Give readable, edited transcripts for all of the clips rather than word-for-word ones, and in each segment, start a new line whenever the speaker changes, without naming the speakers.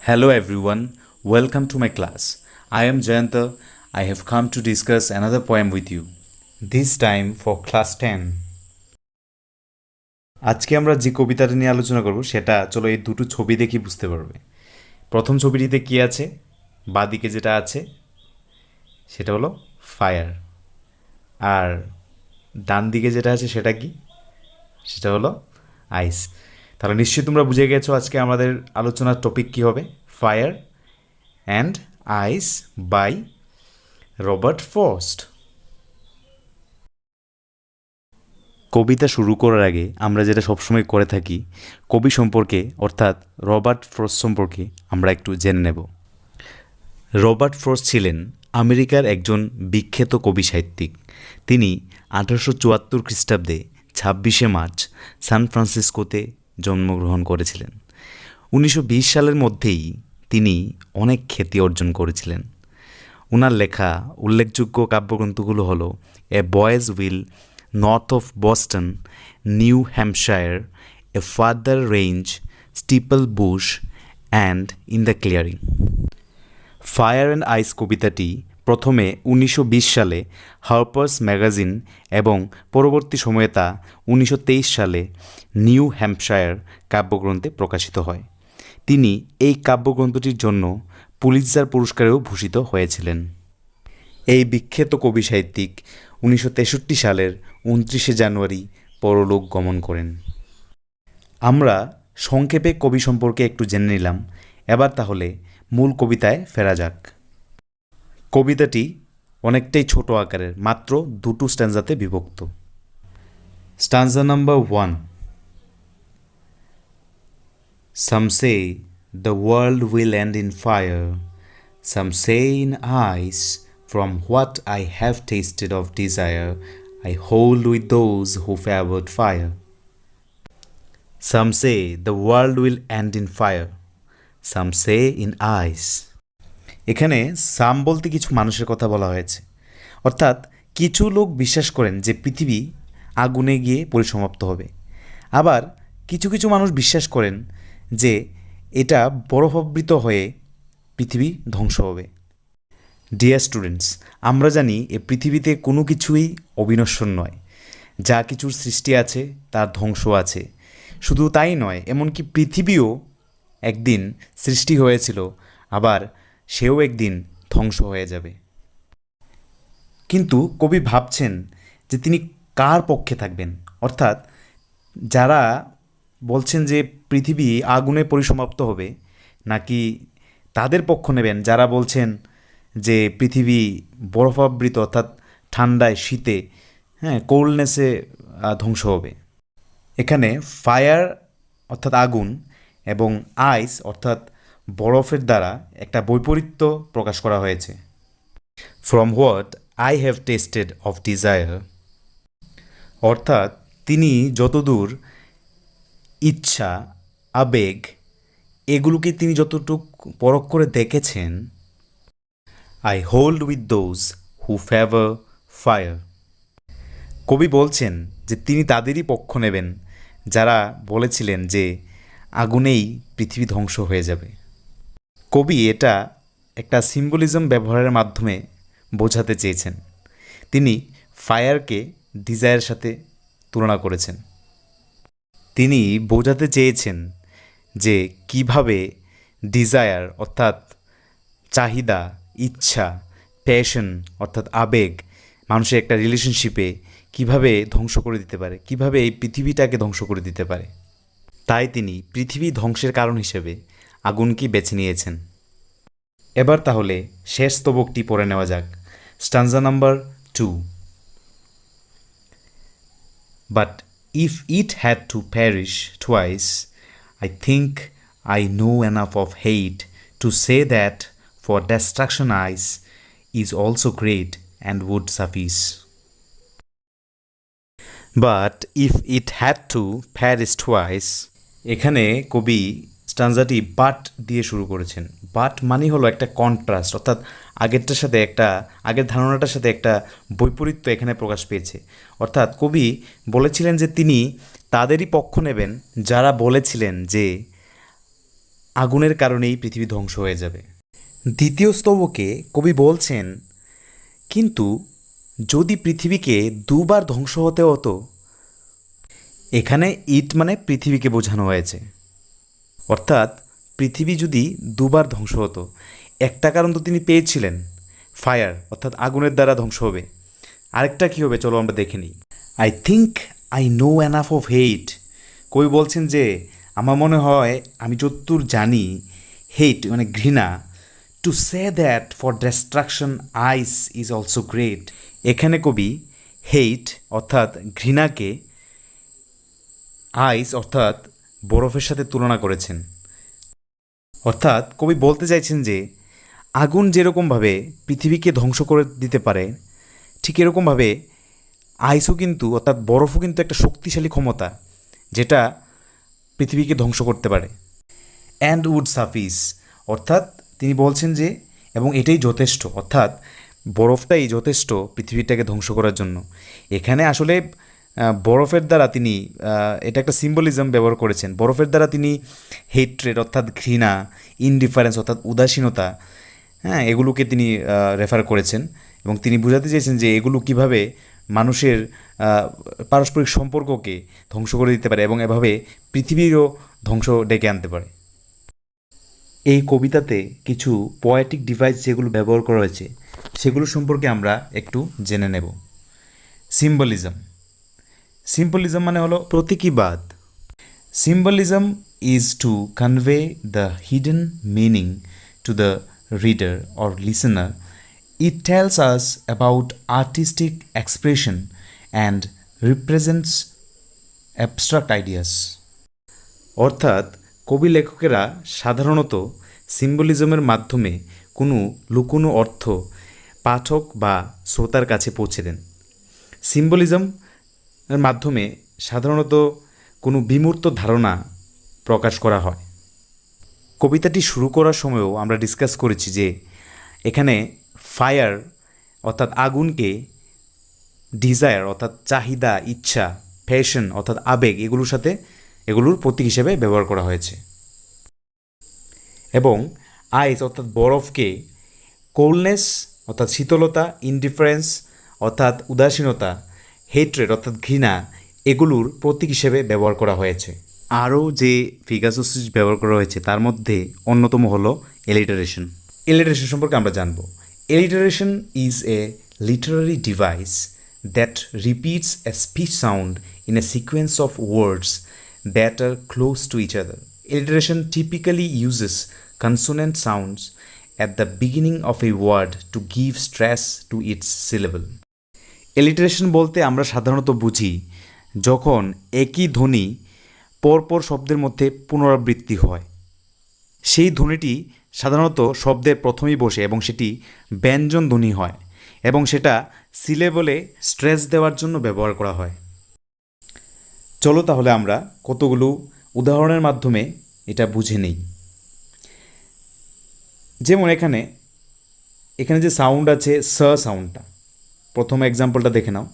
Hello everyone, welcome to my class. I am Jayanta. I have come to discuss another poem with you. This time for class 10. আজকে আমরা যে কবিতাটা নিয়ে আলোচনা করব সেটা চলো এই দুটো ছবি দেখি বুঝতে পারবে। প্রথম ছবিটিতে কি আছে? বাঁদিকে যেটা আছে সেটা হলো ফায়ার, আর ডান দিকে যেটা আছে সেটা কি? সেটা হলো আইস। তাহলে নিশ্চয়ই তোমরা বুঝে গেছো আজকে আমাদের আলোচনার টপিক কী হবে। Fire and Ice by Robert Frost. কবিতা শুরু করার আগে আমরা যেটা সবসময় করে থাকি, কবি সম্পর্কে অর্থাৎ রবার্ট ফ্রস্ট সম্পর্কে আমরা একটু জেনে নেব। রবার্ট ফ্রস্ট ছিলেন আমেরিকার একজন বিখ্যাত কবি সাহিত্যিক। তিনি 1874 খ্রিস্টাব্দে 26শে মার্চ সান ফ্রান্সিসকোতে জন্মগ্রহণ করেছিলেন। 1920 সালের মধ্যেই তিনি অনেক খ্যাতি অর্জন করেছিলেন। ওনার লেখা উল্লেখযোগ্য কাব্যগ্রন্থগুলো হলো A Boy's Will North of Boston, New Hampshire, A Further Range, Steeple Bush and In the Clearing. Fire and Ice কবিতাটি প্রথমে 1920 সালে হার্পার্স ম্যাগাজিন এবং পরবর্তী সময়ে তা 1923 সালে নিউ হ্যাম্পশায়ার কাব্যগ্রন্থে প্রকাশিত হয়। তিনি এই কাব্যগ্রন্থটির জন্য পুলিৎজার পুরস্কারেও ভূষিত হয়েছিলেন। এই বিখ্যাত কবি সাহিত্যিক 1963 সালের 29শে জানুয়ারি পরলোক গমন করেন। আমরা সংক্ষেপে কবি সম্পর্কে একটু জেনে নিলাম। এবার তাহলে মূল কবিতায় ফেরা যাক। কবিতাটি অনেকটাই ছোট আকারের, মাত্র দুটো স্ট্যান্জাতে বিভক্ত। স্ট্যান্জা number 1। Some say the world will end in fire, some say in ice. From what I have tasted of desire, I hold with those who favored fire. Some say the world will end in fire, some say in ice. এখানে সাম বলতে কিছু মানুষের কথা বলা হয়েছে, অর্থাৎ কিছু লোক বিশ্বাস করেন যে পৃথিবী আগুনে গিয়ে পরিসমাপ্ত হবে। আবার কিছু কিছু মানুষ বিশ্বাস করেন যে এটা বরফাবৃত হয়ে পৃথিবী ধ্বংস হবে। ডিয়ার স্টুডেন্টস, আমরা জানি এ পৃথিবীতে কোনো কিছুই অবিনশ্বর নয়। যা কিছুর সৃষ্টি আছে তার ধ্বংস আছে। শুধু তাই নয়, এমনকি পৃথিবীও একদিন সৃষ্টি হয়েছিল, আবার সেও একদিন ধ্বংস হয়ে যাবে। কিন্তু কবি ভাবছেন যে তিনি কার পক্ষে থাকবেন, অর্থাৎ যারা বলছেন যে পৃথিবী আগুনে পরিসমাপ্ত হবে, নাকি তাদের পক্ষ নেবেন যারা বলছেন যে পৃথিবী বরফাবৃত অর্থাৎ ঠান্ডায়, শীতে, কোল্ডনেসে ধ্বংস হবে। এখানে ফায়ার অর্থাৎ আগুন এবং আইস অর্থাৎ বরফের দ্বারা একটা বৈপরীত্য প্রকাশ করা হয়েছে। From what I have tasted of desire, অর্থাৎ তিনি যতদূর ইচ্ছা, আবেগ, এগুলোকে তিনি যতটুকু পরখ করে দেখেছেন, I hold with those who favour fire. কবি বলছেন যে তিনি তাদেরই পক্ষ নেবেন যারা বলেছিলেন যে আগুনেই পৃথিবী ধ্বংস হয়ে যাবে। কবি এটা একটা সিম্বলিজম ব্যবহারের মাধ্যমে বোঝাতে চেয়েছেন। তিনি ফায়ারকে ডিজায়ারের সাথে তুলনা করেছেন। তিনি বোঝাতে চেয়েছেন যে কিভাবে ডিজায়ার অর্থাৎ চাহিদা, ইচ্ছা, প্যাশন অর্থাৎ আবেগ মানুষের একটা রিলেশনশিপে কিভাবে ধ্বংস করে দিতে পারে, কিভাবে এই পৃথিবীটাকে ধ্বংস করে দিতে পারে। তাই তিনি পৃথিবী ধ্বংসের কারণ হিসেবে আগুনকে বেছে নিয়েছেন। এবার তাহলে শেষ স্তবকটি পড়ে নেওয়া যাক। স্ট্যান্জা number 2। But if it had to perish twice, I think I know enough of hate to say that for destruction ice is also great and would suffice. But if it had to perish twice, এখানে কবি স্ট্যান্জাটি but দিয়ে শুরু করেছেন। But মানে হলো একটা contrast, অর্থাৎ আগের ধারণাটার সাথে একটা বৈপরীত্য এখানে প্রকাশ পেয়েছে। অর্থাৎ কবি বলেছিলেন যে তিনি তাদেরই পক্ষ নেবেন যারা বলেছিলেন যে আগুনের কারণেই পৃথিবী ধ্বংস হয়ে যাবে। দ্বিতীয় স্তবকে কবি বলছেন, কিন্তু যদি পৃথিবীকে দুবার ধ্বংস হতে হতো, এখানে ইট মানে পৃথিবীকে বোঝানো হয়েছে, অর্থাৎ পৃথিবী যদি দুবার ধ্বংস হতো, একটা কারণ তো তিনি পেয়েছিলেন, ফায়ার অর্থাৎ আগুনের দ্বারা ধ্বংস হবে। আরেকটা কী হবে চলো আমরা দেখে নিই। I think I know enough of hate. কবি বলছেন যে আমার মনে হয় আমি যতদূর জানি, হেট মানে ঘৃণা, to say that for destruction ice is also great. এখানে কবি হেট অর্থাৎ ঘৃণাকে আইস অর্থাৎ বরফের সাথে তুলনা করেছেন। অর্থাৎ কবি বলতে চাইছেন যে আগুন যেরকমভাবে পৃথিবীকে ধ্বংস করে দিতে পারে, ঠিক এরকমভাবে আইসও কিন্তু অর্থাৎ বরফও কিন্তু একটা শক্তিশালী ক্ষমতা, যেটা পৃথিবীকে ধ্বংস করতে পারে। অ্যান্ড উড সাফিস, অর্থাৎ তিনি বলছেন যে এবং এটাই যথেষ্ট, অর্থাৎ বরফটাই যথেষ্ট পৃথিবীটাকে ধ্বংস করার জন্য। এখানে আসলে বরফের দ্বারা তিনি এটা একটা সিম্বলিজম ব্যবহার করেছেন। বরফের দ্বারা তিনি হেট্রেড অর্থাৎ ঘৃণা, ইনডিফারেন্স অর্থাৎ উদাসীনতা, হ্যাঁ, এগুলোকে তিনি রেফার করেছেন এবং তিনি বোঝাতে চেয়েছেন যে এগুলো কিভাবে মানুষের পারস্পরিক সম্পর্ককে ধ্বংস করে দিতে পারে এবং এভাবে পৃথিবীরও ধ্বংস ডেকে আনতে পারে। এই কবিতাতে কিছু পোয়েটিক ডিভাইস যেগুলো ব্যবহার করা হয়েছে সেগুলো সম্পর্কে আমরা একটু জেনে নেব। সিম্বলিজম। সিম্বলিজম মানে হলো প্রতীকীবাদ। Symbolism is to convey the hidden meaning to the reader or listener. It tells us about artistic expression and represents abstract ideas. অর্থাৎ কবি লেখকেরা সাধারণত সিম্বলিজমের মাধ্যমে কোনো লুকোনো অর্থ পাঠক বা শ্রোতার কাছে পৌঁছে দেন। সিম্বলিজমের মাধ্যমে সাধারণত কোনো বিমূর্ত ধারণা প্রকাশ করা হয়। কবিতাটি শুরু করার সময়ও আমরা ডিসকাস করেছি যে এখানে ফায়ার অর্থাৎ আগুনকে ডিজায়ার অর্থাৎ চাহিদা, ইচ্ছা, প্যাশন অর্থাৎ আবেগ এগুলোর প্রতীক হিসেবে ব্যবহার করা হয়েছে। এবং আইস অর্থাৎ বরফকে কোল্ডনেস অর্থাৎ শীতলতা, ইনডিফারেন্স অর্থাৎ উদাসীনতা, হেট্রেড অর্থাৎ ঘৃণা এগুলোর প্রতীক হিসেবে ব্যবহার করা হয়েছে। আরও যে ফিগার্স অফ স্পিচ ব্যবহার করা হয়েছে তার মধ্যে অন্যতম হলো এলিটারেশন। এলিটারেশন সম্পর্কে আমরা জানব। Alliteration is a literary device that repeats a speech sound in a sequence of words that are close to each other. Alliteration typically uses consonant sounds at the beginning of a word to give stress to its syllable. Alliteration বলতে আমরা সাধারণত বুঝি যখন একই ধ্বনি পরপর শব্দের মধ্যে পুনরাবৃত্তি হয়। সেই ধ্বনিটি সাধারণত শব্দের প্রথমেই বসে এবং সেটি ব্যঞ্জন ধ্বনি হয় এবং সেটা সিলেবলে স্ট্রেস দেওয়ার জন্য ব্যবহার করা হয়। চলো তাহলে আমরা কতগুলো উদাহরণের মাধ্যমে এটা বুঝে নেই। যেমন এখানে যে সাউন্ড আছে স সাউন্ডটা, প্রথম এক্সাম্পলটা দেখে নাও।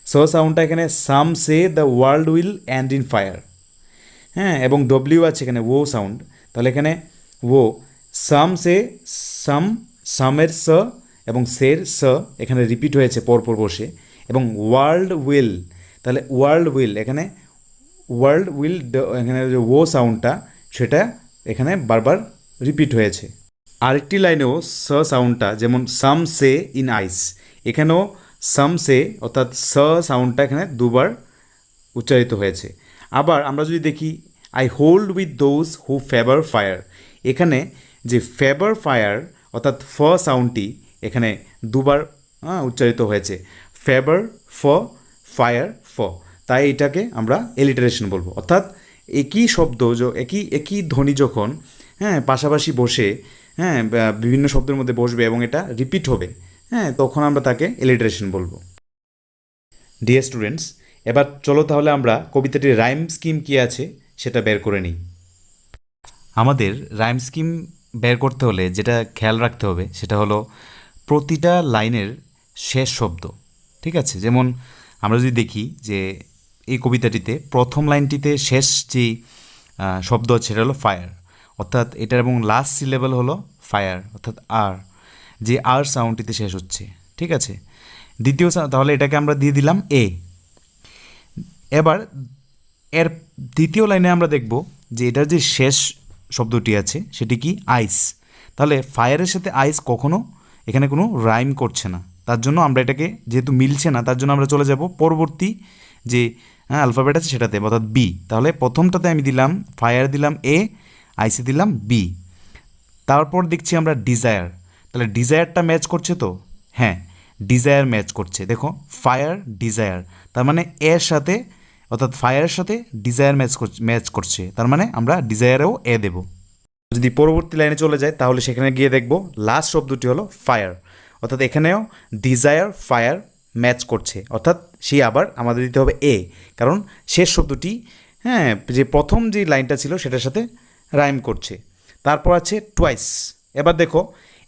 স সাউন্ডটা এখানে some say the world will end in fire, হ্যাঁ, এবং ডব্লিউ আছে এখানে ও সাউন্ড, তাহলে এখানে ও সাম সে সামের স এবং সের স এখানে রিপিট হয়েছে পরপর বসে, এবং ওয়ার্ল্ড উইল, তাহলে ওয়ার্ল্ড উইল এখানে এখানে যে ও সাউন্ডটা সেটা এখানে বারবার রিপিট হয়েছে। আরেকটি লাইনেও স সাউন্ডটা যেমন সাম সে ইন আইস, এখানেও সাম সে অর্থাৎ স সাউন্ডটা এখানে দুবার উচ্চারিত হয়েছে। আবার আমরা যদি দেখি I hold with those who favour fire, এখানে যে ফেভার ফায়ার অর্থাৎ ফ সাউন্ডটি এখানে দুবার উচ্চারিত হয়েছে, ফেভার ফ ফায়ার ফ, তাই এটাকে আমরা এলিটারেশন বলবো। অর্থাৎ একই শব্দ একই ধ্বনি যখন পাশাপাশি বসে বিভিন্ন শব্দের মধ্যে বসবে এবং এটা রিপিট হবে, তখন আমরা তাকে এলিটারেশন বলবো। ডিয়ার স্টুডেন্টস, এবার চলো তাহলে আমরা কবিতাটির রাইম স্কিম কী আছে সেটা বের করে নিই। আমাদের রাইম স্কিম বের করতে হলে যেটা খেয়াল রাখতে হবে সেটা হলো প্রতিটা লাইনের শেষ শব্দ, ঠিক আছে? যেমন আমরা যদি দেখি যে এই কবিতাটিতে প্রথম লাইনটিতে শেষ যে শব্দ আছে সেটা হলো ফায়ার, অর্থাৎ এটার এবং লাস্ট সিলেবল হলো ফায়ার অর্থাৎ আর, যে আর সাউন্ডটিতে শেষ হচ্ছে। ঠিক আছে, দ্বিতীয় তাহলে এটাকে আমরা দিয়ে দিলাম এ। এবার এর দ্বিতীয় লাইনে আমরা দেখব যে এটার যে শেষ শব্দটি আছে সেটি কি আইস। তাহলে ফায়ারের সাথে আইস কখনো এখানে কোনো রাইম করছে না, তার জন্য আমরা এটাকে যেহেতু মিলছে না তার জন্য আমরা চলে যাব পরবর্তী যে অ্যালফাবেট আছে সেটাতে, অর্থাৎ বি। তাহলে প্রথমটাতে আমি দিলাম ফায়ার দিলাম এ, আইসে দিলাম বি। তারপর দেখছি আমরা ডিজায়ার, তাহলে ডিজায়ারটা ম্যাচ করছে তো, হ্যাঁ ডিজায়ার ম্যাচ করছে। দেখো ফায়ার ডিজায়ার, তার মানে এর সাথে অর্থাৎ ফায়ারের সাথে ডিজায়ার ম্যাচ করছে, তার মানে আমরা ডিজায়ারেও এ দেব। যদি পরবর্তী লাইনে চলে যায় তাহলে সেখানে গিয়ে দেখব লাস্ট শব্দটি হলো ফায়ার, অর্থাৎ এখানেও ডিজায়ার ফায়ার ম্যাচ করছে, অর্থাৎ সেই আবার আমাদের দিতে হবে এ, কারণ শেষ শব্দটি হ্যাঁ যে প্রথম যে লাইনটা ছিল সেটার সাথে রাইম করছে। তারপর আছে টুয়াইস। এবার দেখো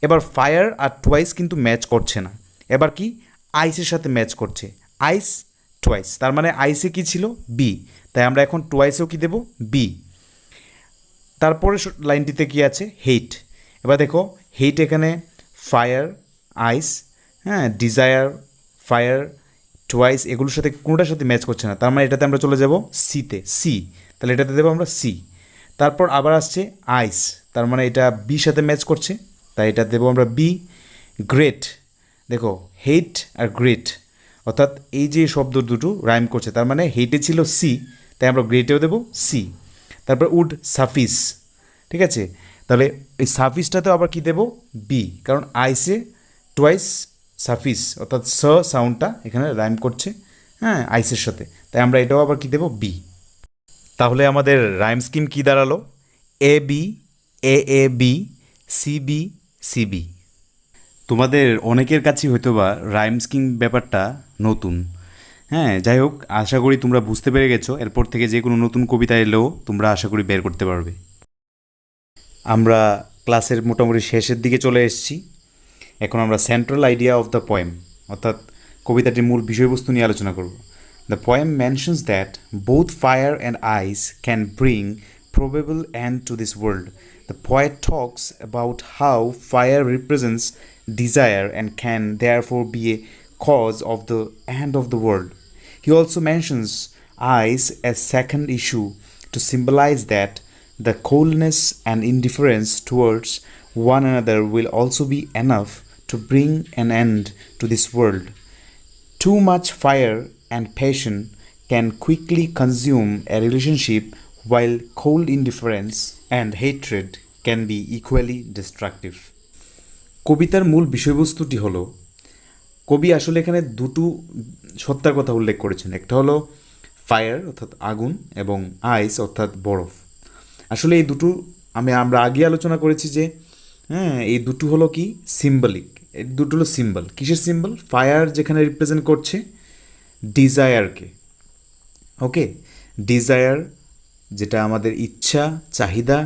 এবার ফায়ার আর টুয়াইস কিন্তু ম্যাচ করছে না, এবার কি আইসের সাথে ম্যাচ করছে, আইস টুয়াইস, তার মানে আইসে কি ছিল বি, তাই আমরা এখন টুয়াইসেও কি দেব বি। তারপরে লাইনটিতে কি আছে হেইট। এবার দেখো হেইট এখানে ফায়ার আইস হ্যাঁ ডিজায়ার ফায়ার টুয়াইস এগুলোর সাথে কোনোটার সাথে ম্যাচ করছে না, তার মানে এটাতে আমরা চলে যাব সিতে, সি, তাহলে এটাতে দেবো আমরা সি। তারপর আবার আসছে আইস, তার মানে এটা বির সাথে ম্যাচ করছে, তাই এটা দেবো আমরা বি। গ্রেট, দেখো হেইট আর গ্রেট অর্থাৎ এই যে শব্দ দুটো রাইম করছে, তার মানে হেইটে ছিল সি, তাই আমরা গ্রেটেও দেবো সি। তারপর উড সাফিস, ঠিক আছে, তাহলে এই সাফিসটাতেও আবার কি দেবো বি, কারণ আইসে টুয়াইস সাফিস অর্থাৎ স সাউন্ডটা এখানে রাইম করছে হ্যাঁ আইসের সাথে, তাই আমরা এটাও আবার কি দেবো বি। তাহলে আমাদের রাইম স্কিম কি দাঁড়ালো A B, A B, C B, C B. তোমাদের অনেকের কাছেই হয়তো বা রাইম স্কিম ব্যাপারটা নতুন, হ্যাঁ যাই হোক আশা করি তোমরা বুঝতে পেরে গেছো, এরপর থেকে যে কোনো নতুন কবিতা এলেও তোমরা আশা করি বের করতে পারবে। আমরা ক্লাসের মোটামুটি শেষের দিকে চলে এসেছি, এখন আমরা central idea of the poem অর্থাৎ কবিতাটির মূল বিষয়বস্তু নিয়ে আলোচনা করব। The poem mentions that both fire and ice can bring probable end to this world. The poet talks about how fire represents desire and can therefore be a cause of the end of the world. He also mentions ice as second issue to symbolize that the coldness and indifference towards one another will also be enough to bring an end to this world. Too much fire and passion can quickly consume a relationship, while cold indifference and hatred can be equally destructive. কবিতার মূল বিষয়বস্তুটি হলো কবি আসলে এখানে দুটো সত্তার কথা উল্লেখ করেছেন, একটা হলো ফায়ার অর্থাৎ আগুন এবং আইস অর্থাৎ বরফ। আসলে এই দুটো আমরা আগে আলোচনা করেছি যে হ্যাঁ এই দুটো হলো কি সিম্বলিক, এই দুটো হলো সিম্বল। কিসের সিম্বল? ফায়ার যেখানে রিপ্রেজেন্ট করছে ডিজায়ারকে, ওকে, ডিজায়ার যেটা আমাদের ইচ্ছা চাহিদা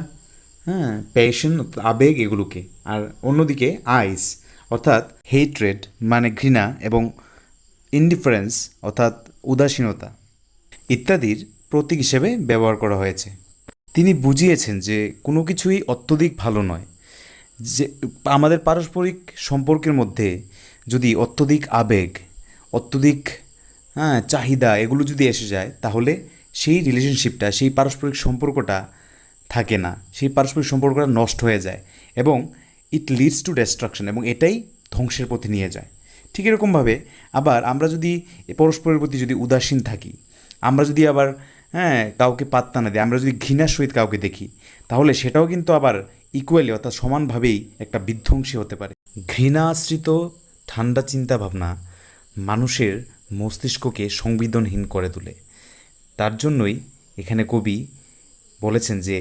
হ্যাঁ প্যাশন আবেগ এগুলোকে, আর অন্যদিকে আইস অর্থাৎ হেট্রেড মানে ঘৃণা এবং ইনডিফারেন্স অর্থাৎ উদাসীনতা ইত্যাদির প্রতীক হিসেবে ব্যবহার করা হয়েছে। তিনি বুঝিয়েছেন যে কোনো কিছুই অত্যধিক ভালো নয়, যে আমাদের পারস্পরিক সম্পর্কের মধ্যে যদি অত্যধিক আবেগ অত্যধিক চাহিদা এগুলো যদি এসে যায় তাহলে সেই রিলেশনশিপটা সেই পারস্পরিক সম্পর্কটা থাকে না, সেই পারস্পরিক সম্পর্কটা নষ্ট হয়ে যায় এবং ইট লিডস টু ডিস্ট্রাকশন এবং এটাই ধ্বংসের পথে নিয়ে যায়। ঠিক এরকমভাবে আবার আমরা যদি পরস্পরের প্রতি যদি উদাসীন থাকি, আমরা যদি আবার কাউকে পাত্তা না দিই, আমরা যদি ঘৃণার সহিত কাউকে দেখি তাহলে সেটাও কিন্তু আবার ইকুয়ালি অর্থাৎ সমানভাবেই একটা বিধ্বংসী হতে পারে। ঘৃণা আশ্রিত ঠান্ডা চিন্তাভাবনা মানুষের মস্তিষ্ককে সংবেদনহীন করে তোলে। তার জন্যই এখানে কবি বলেছেন যে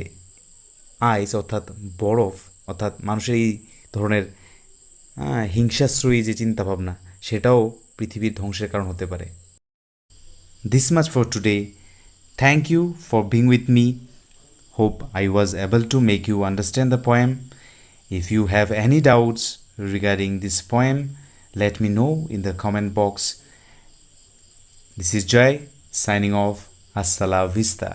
আইস অর্থাৎ বরফ অর্থাৎ মানুষের এই ধরনের হিংসাশ্রয়ী যে চিন্তাভাবনা সেটাও পৃথিবীর ধ্বংসের কারণ হতে পারে। This much for today. Thank you for being with me. Hope I was able to make you understand the poem. If you have any doubts regarding this poem, let me know in the comment box. This is Jai signing off. Hasta la vista.